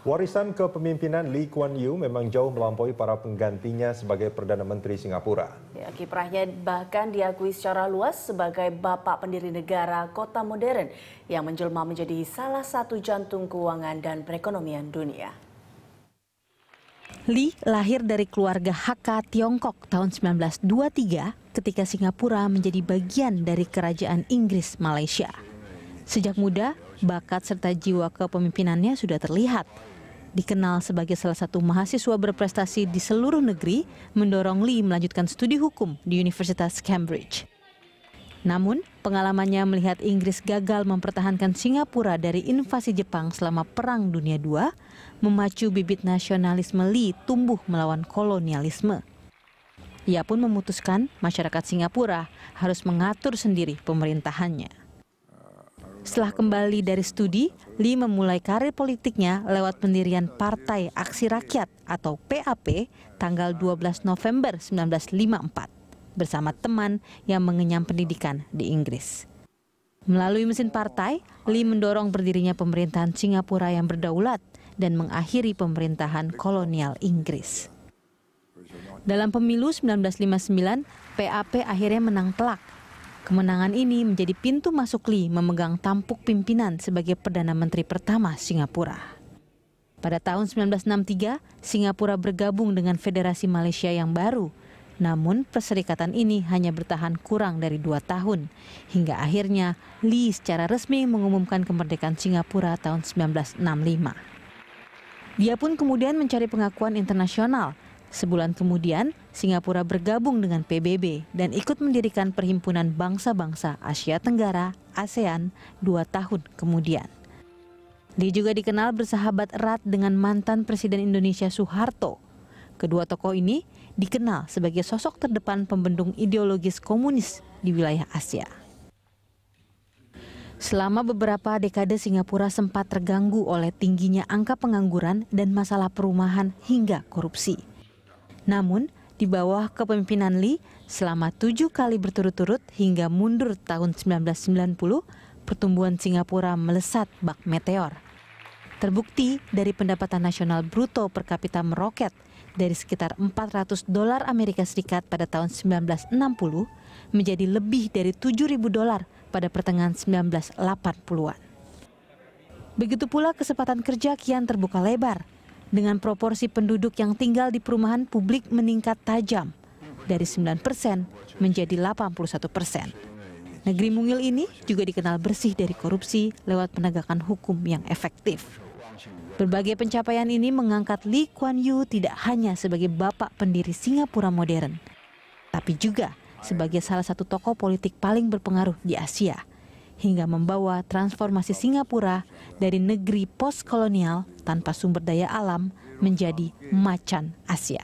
Warisan kepemimpinan Lee Kuan Yew memang jauh melampaui para penggantinya sebagai Perdana Menteri Singapura. Ya, kiprahnya bahkan diakui secara luas sebagai bapak pendiri negara kota modern yang menjelma menjadi salah satu jantung keuangan dan perekonomian dunia. Lee lahir dari keluarga Hakka Tiongkok tahun 1923 ketika Singapura menjadi bagian dari Kerajaan Inggris Malaysia. Sejak muda, bakat serta jiwa kepemimpinannya sudah terlihat. Dikenal sebagai salah satu mahasiswa berprestasi di seluruh negeri, mendorong Lee melanjutkan studi hukum di Universitas Cambridge. Namun, pengalamannya melihat Inggris gagal mempertahankan Singapura dari invasi Jepang selama Perang Dunia II, memacu bibit nasionalisme Lee tumbuh melawan kolonialisme. Ia pun memutuskan masyarakat Singapura harus mengatur sendiri pemerintahannya. Setelah kembali dari studi, Lee memulai karir politiknya lewat pendirian Partai Aksi Rakyat atau PAP tanggal 12 November 1954 bersama teman yang mengenyam pendidikan di Inggris. Melalui mesin partai, Lee mendorong berdirinya pemerintahan Singapura yang berdaulat dan mengakhiri pemerintahan kolonial Inggris. Dalam pemilu 1959, PAP akhirnya menang telak. Kemenangan ini menjadi pintu masuk Lee memegang tampuk pimpinan sebagai Perdana Menteri pertama Singapura. Pada tahun 1963, Singapura bergabung dengan Federasi Malaysia yang baru. Namun perserikatan ini hanya bertahan kurang dari 2 tahun. Hingga akhirnya Lee secara resmi mengumumkan kemerdekaan Singapura tahun 1965. Dia pun kemudian mencari pengakuan internasional. Sebulan kemudian, Singapura bergabung dengan PBB dan ikut mendirikan Perhimpunan Bangsa-Bangsa Asia Tenggara (ASEAN) 2 tahun kemudian. Lee juga dikenal bersahabat erat dengan mantan Presiden Indonesia Soeharto. Kedua tokoh ini dikenal sebagai sosok terdepan pembendung ideologis komunis di wilayah Asia. Selama beberapa dekade Singapura sempat terganggu oleh tingginya angka pengangguran dan masalah perumahan hingga korupsi. Namun, di bawah kepemimpinan Lee, selama 7 kali berturut-turut hingga mundur tahun 1990, pertumbuhan Singapura melesat bak meteor. Terbukti dari pendapatan nasional bruto per kapita meroket dari sekitar $400 Amerika Serikat pada tahun 1960 menjadi lebih dari $7.000 pada pertengahan 1980-an. Begitu pula kesempatan kerja kian terbuka lebar. Dengan proporsi penduduk yang tinggal di perumahan publik meningkat tajam dari 9% menjadi 81%. Negeri mungil ini juga dikenal bersih dari korupsi lewat penegakan hukum yang efektif. Berbagai pencapaian ini mengangkat Lee Kuan Yew tidak hanya sebagai bapak pendiri Singapura modern, tapi juga sebagai salah satu tokoh politik paling berpengaruh di Asia, hingga membawa transformasi Singapura dari negeri postkolonial tanpa sumber daya alam menjadi macan Asia.